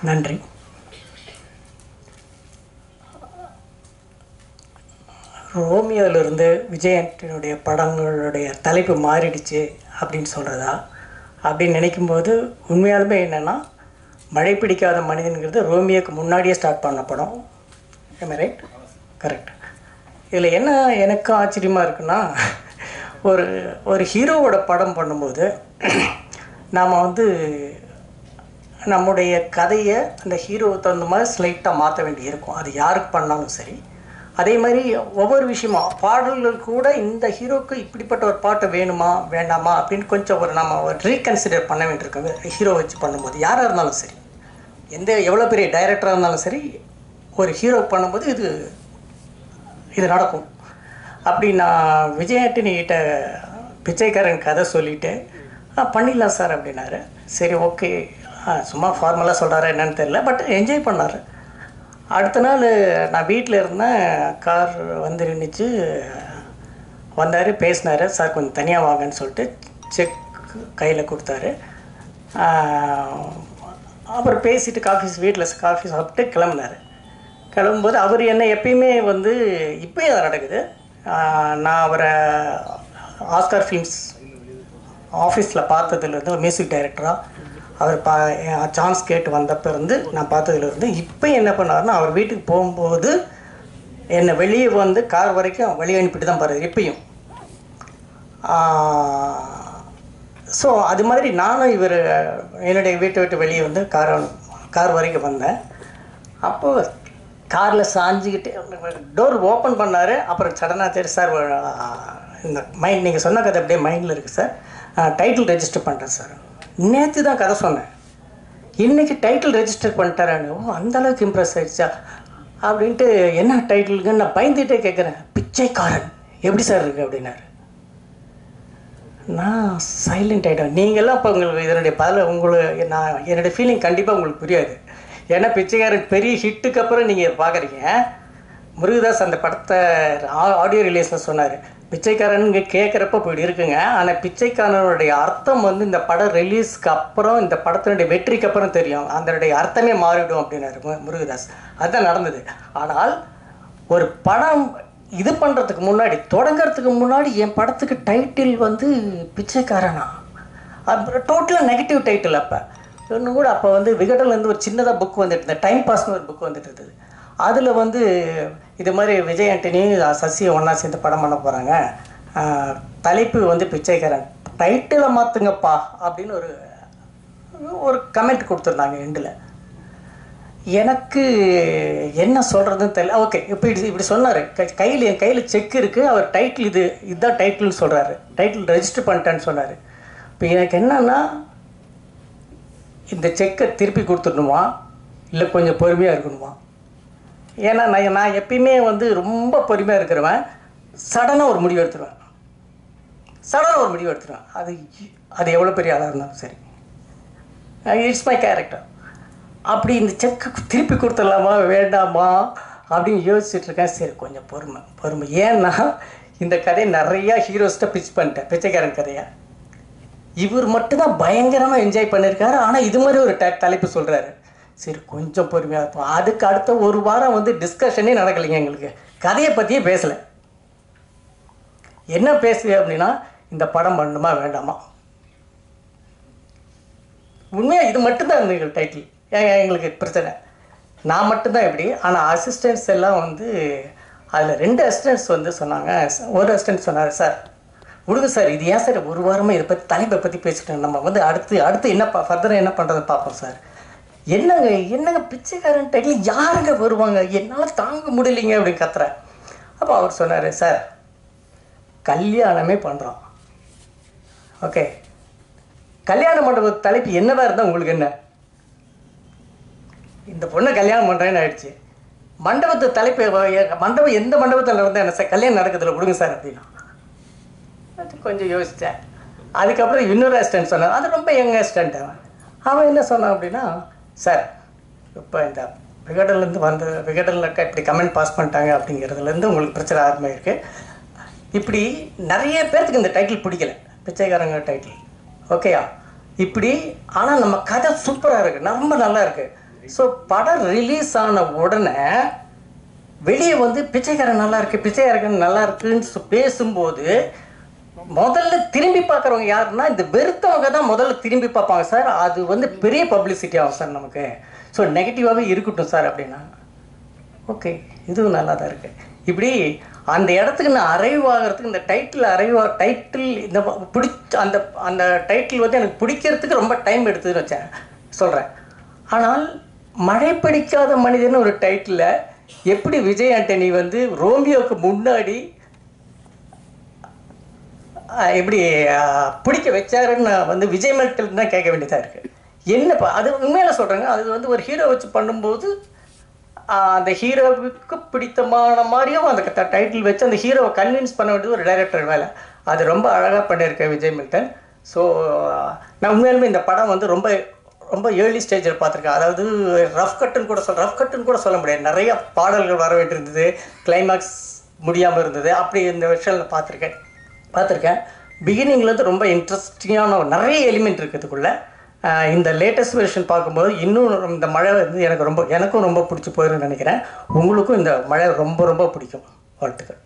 நன்றி. ரோமியோவிலிருந்து விஜய் ஆண்டனியுடைய படங்களுடைய தலைப்பு மாறிடுச்சு அப்படின்னு சொல்கிறதா அப்படின்னு நினைக்கும்போது உண்மையாலுமே என்னென்னா, மழை பிடிக்காத மனிதன்கிறது ரோமியோக்கு முன்னாடியே ஸ்டார்ட் பண்ண படம். ரைட்? கரெக்ட். இதில் என்ன எனக்கு ஆச்சரியமாக இருக்குன்னா, ஒரு ஒரு ஹீரோவோட படம் பண்ணும்போது நாம் வந்து நம்முடைய கதையை அந்த ஹீரோவை தகுந்த மாதிரி ஸ்லைட்டாக மாற்ற வேண்டி இருக்கும். அது யாருக்கு பண்ணாலும் சரி. அதே மாதிரி ஒவ்வொரு விஷயமா பாடல்கள் கூட இந்த ஹீரோவுக்கு இப்படிப்பட்ட ஒரு பாட்டு வேணுமா வேண்டாமா அப்படின்னு கொஞ்சம் நம்ம ரீகன்சிடர் பண்ண வேண்டியிருக்கோங்க. ஹீரோ வச்சு பண்ணும்போது யாராக இருந்தாலும் சரி, எவ்வளோ பெரிய டைரக்டராக இருந்தாலும் சரி, ஒரு ஹீரோ பண்ணும்போது இது நடக்கும். அப்படி நான் விஜய் ஆண்டனிகிட்ட பிச்சைக்காரன் கதை சொல்லிவிட்டு பண்ணிடலாம் சார் அப்படின்னாரு. சரி, ஓகே, சும்மா ஃபார்மலாக சொல்கிறாரு என்னன்னு தெரியல, பட் என்ஜாய் பண்ணார். அடுத்த நாள் நான் வீட்டில் இருந்தேன். கார் வந்து நின்றுச்சு. வந்தார், பேசினார். சார் கொஞ்சம் தனியாக வாங்கன்னு சொல்லிட்டு செக் கையில் கொடுத்தாரு. அப்புறம் பேசிவிட்டு வீட்டில் காஃபி சாப்பிட்டு கிளம்புனார். கிளம்பும்போது அவர் என்ன எப்பயுமே வந்து இப்போயும் அது நடக்குது. நான் அவரை ஆஸ்கார் ஃபிலிம்ஸ் ஆஃபீஸில் பார்த்ததுலேருந்து ஒரு மியூசிக் டைரக்டராக அவர் சான்ஸ் கேட்டு வந்தப்போ இருந்து நான் பார்த்ததுலேருந்து இப்போ என்ன பண்ணாருன்னா, அவர் வீட்டுக்கு போகும்போது என்னை வெளியே வந்து கார் வரைக்கும் வெளியே அனுப்பிட்டு தான் போகிறார் இப்பயும். ஸோ அது மாதிரி நானும் என்னுடைய வீட்டை விட்டு வெளியே வந்து கார் வரைக்கும் வந்தேன். அப்போது காரில் சாஞ்சிக்கிட்டு டோர் ஓப்பன் பண்ணார். அப்புறம் சடனாக சரி சார், இந்த நீங்கள் சொன்ன கதை அப்படியே மைண்டில் இருக்குது சார், டைட்டில் ரெஜிஸ்டர் பண்ணுறேன் சார். நேற்று தான் கதை சொன்னேன், இன்றைக்கி டைட்டில் ரெஜிஸ்டர் பண்ணிட்டாரான்னு. அந்தளவுக்கு இம்ப்ரெஸ் ஆகிடுச்சா அப்படின்ட்டு. என்ன டைட்டிலுக்குன்னு நான் பயந்துகிட்டே கேட்குறேன். பிச்சைக்காரன் எப்படி சார் இருக்குது அப்படின்னாரு. நான் சைலண்ட் ஆகிட்டேன். நீங்கள்லாம் இப்போ உங்களுக்கு இதனுடைய என்னுடைய ஃபீலிங் கண்டிப்பாக உங்களுக்கு புரியாது. ஏன்னா பிச்சைக்காரன் பெரிய ஹிட்டுக்கு அப்புறம் நீங்கள் பார்க்குறீங்க. முருகதாஸ் அந்த படத்தை ஆடியோ ரிலீஸில் சொன்னார், பிச்சைக்காரன் கேட்குறப்ப இப்படி இருக்குங்க, ஆனால் பிச்சைக்காரனுடைய அர்த்தம் வந்து இந்த படம் ரிலீஸ்க்கு அப்புறம், இந்த படத்தினுடைய வெற்றிக்கு அப்புறம் தெரியும், அதனுடைய அர்த்தமே மாறிவிடும் அப்படின்னாரு முருகதாஸ். அதுதான் நடந்தது. ஆனால் ஒரு படம் இது பண்ணுறதுக்கு முன்னாடி, தொடங்கிறதுக்கு முன்னாடி என் படத்துக்கு டைட்டில் வந்து பிச்சைக்காரனா, அது டோட்டலாக நெகட்டிவ் டைட்டில். இன்னும் கூட அப்போ வந்து விகடன்லேருந்து ஒரு சின்னதாக புக் வந்துட்டு இருந்தது, டைம் பாஸ்னு ஒரு புக் வந்துட்டு இருந்தது. அதில் வந்து இது மாதிரி விஜய் ஆண்டனி சசியை ஒன்றா சேர்ந்து படம் பண்ண போகிறாங்க, தலைப்பு வந்து பிச்சைக்காரன், டைட்டிலை மாற்றுங்கப்பா அப்படின்னு ஒரு கமெண்ட் கொடுத்துருந்தாங்க எண்டில். எனக்கு என்ன சொல்கிறதுன்னு தெரியல. ஓகே, இப்படி சொன்னார். என் கையில் செக் இருக்குது, அவர் டைட்டில் இதுதான் டைட்டில்னு சொல்கிறாரு, டைட்டில் ரெஜிஸ்டர் பண்ணிட்டேன்னு சொன்னார். இப்போ எனக்கு என்னன்னா, இந்த செக்கை திருப்பி கொடுத்துடணுமா இல்லை கொஞ்சம் பொறுமையாக இருக்கணுமா? ஏன்னா நான் எப்பயுமே வந்து ரொம்ப பொறுமையாக இருக்கிறவன். சடனாக ஒரு முடிவு எடுத்துருவேன். அது எவ்வளோ பெரிய ஆளாக இருந்தாலும் சரி, இட்ஸ் மை கேரக்டர். அப்படி இந்த செக்கை திருப்பி கொடுத்துடலாமா வேண்டாமா அப்படின்னு யோசிச்சுட்ருக்கேன். சரி, கொஞ்சம் பொறுமை. ஏன்னா இந்த கதையை நிறையா ஹீரோஸ்ட்டை பிச் பண்ணிட்டேன், பிச்சைக்காரன் கதையை. இவர் மட்டும்தான் பயங்கரமாக என்ஜாய் பண்ணியிருக்காரு. ஆனால் இது மாதிரி ஒரு தலைப்பு சொல்கிறாரு. சரி, கொஞ்சம் பொறுமையாக இருப்போம். அதுக்கு அடுத்த ஒரு வாரம் வந்து டிஸ்கஷனே நடக்கலைங்க எங்களுக்கு. கதையை பற்றியே பேசலை. என்ன பேசுது அப்படின்னா, இந்த படம் பண்ணணுமா வேண்டாமா. உண்மையாக இது மட்டும்தான் இருந்தது டைட்டில். எங்களுக்கு பிரச்சனை, நான் மட்டும்தான் இப்படி. ஆனால் அசிஸ்டன்ட்ஸ் எல்லாம் வந்து அதில் 2 அசிஸ்டன்ட்ஸ் வந்து சொன்னாங்க. ஒரு அசிஸ்டன்ட் சொன்னார், சார் விடுங்க சார், இது ஏன் சார் ஒரு வாரமாக இதை பற்றி தலைப்பை பற்றி பேசிட்டோம், நம்ம வந்து அடுத்து என்ன ஃபர்தராக என்ன பண்ணுறதுன்னு பார்ப்போம் சார். என்னங்க பிச்சைக்காரன் டைட்டில் யாருங்க வருவாங்க, என்னால் தாங்க முடியலைங்க அப்படின்னு கத்துறேன். அப்போ அவர் சொன்னார், சார் கல்யாணமே பண்ணுறோம், ஓகே, கல்யாண மண்டப தலைப்பு என்னதான் இருந்தால் உங்களுக்கு என்ன, இந்த பொண்ணை கல்யாணம் பண்ணுறேன்னு ஆயிடுச்சு, மண்டபத்து தலைப்பு மண்டபம் எந்த மண்டபத்தில் நடந்தால் என்ன சார், கல்யாணம் நடக்குதுல விடுங்க சார் அப்படின்னா. கொஞ்சம் யோசித்தேன். அதுக்கப்புறம் இன்னொரு அசிஸ்டன்ட் சொன்னார், அது ரொம்ப யங் அசிஸ்டன்ட். அவன் என்ன சொன்னான் அப்படின்னா, சார் இப்போ இந்த விகடனில் இப்படி கமெண்ட் பாஸ் பண்ணிட்டாங்க அப்படிங்கிறதுலேருந்து உங்களுக்கு பிரச்சனை ஆரம்பமாயிருக்கு. இப்படி நிறைய பேர்த்துக்கு இந்த டைட்டில் பிடிக்கல, பிச்சைக்காரங்க டைட்டில், ஓகேயா இப்படி. ஆனால் நம்ம கதை சூப்பராக இருக்குது, ரொம்ப நல்லா இருக்குது. ஸோ படம் ரிலீஸ் ஆன உடனே வெளியே வந்து பிச்சைக்காரன் நல்லா இருக்கு, பிச்சைக்காரன் நல்லா இருக்குன்னு பேசும்போது முதல்ல திரும்பி பார்க்குறவங்க யாருன்னா இந்த வெறுத்தவங்க தான் முதல்ல திரும்பி பார்ப்பாங்க சார். அது வந்து பெரிய பப்ளிசிட்டி ஆகும் சார் நமக்கு. ஸோ நெகட்டிவாகவே இருக்கட்டும் சார் அப்படின்னா ஓகே, இதுவும் நல்லா தான் இருக்குது. இப்படி அந்த இடத்துக்கு நான் அரைவ் ஆகிறதுக்கு இந்த டைட்டில் இந்த அந்த அந்த டைட்டில் வந்து எனக்கு பிடிக்கிறதுக்கு ரொம்ப டைம் எடுத்துன்னு வச்சேன் சொல்கிறேன். ஆனால் மழை பிடிக்காத மனிதன் ஒரு டைட்டில் எப்படி விஜய் ஆண்டனி வந்து ரோமியோவுக்கு முன்னாடி எப்படி பிடிக்க வச்சாருன்னு வந்து விஜய் மெல்டன் தான் கேட்க வேண்டியதாக இருக்குது. என்னப்பா அது உண்மையில சொல்கிறேங்க. அது வந்து ஒரு ஹீரோ வச்சு பண்ணும்போது அந்த ஹீரோவுக்கு பிடித்தமான மாதிரியும் அந்த டைட்டில் வச்சு அந்த ஹீரோவை கன்வின்ஸ் பண்ண வேண்டியது ஒரு டைரக்டர் வேலை. அது ரொம்ப அழகாக பண்ணியிருக்கேன் விஜய் மெல்டன். ஸோ நான் உண்மையிலுமே இந்த படம் வந்து ரொம்ப ரொம்ப ஏர்லி ஸ்டேஜில் பார்த்துருக்கேன். அதாவது ரஃப் கட்டுன்னு கூட சொல்ல முடியாது. நிறைய பாடல்கள் வர வேண்டியிருந்தது, கிளைமேக்ஸ் முடியாமல் இருந்தது. அப்படி இந்த விஷயம் பார்த்துருக்கேன். பிகினிங்லேருந்து ரொம்ப இன்ட்ரெஸ்டிங்கான நிறைய எலிமெண்ட் இருக்கிறதுக்குள்ளே இந்த லேட்டஸ்ட் வெர்ஷன் பார்க்கும்போது இன்னும் இந்த மழை வந்து எனக்கும் ரொம்ப பிடிச்சி போயிருன்னு நினைக்கிறேன். உங்களுக்கும் இந்த மழை ரொம்ப ரொம்ப பிடிக்கும். வாழ்த்துக்கள்.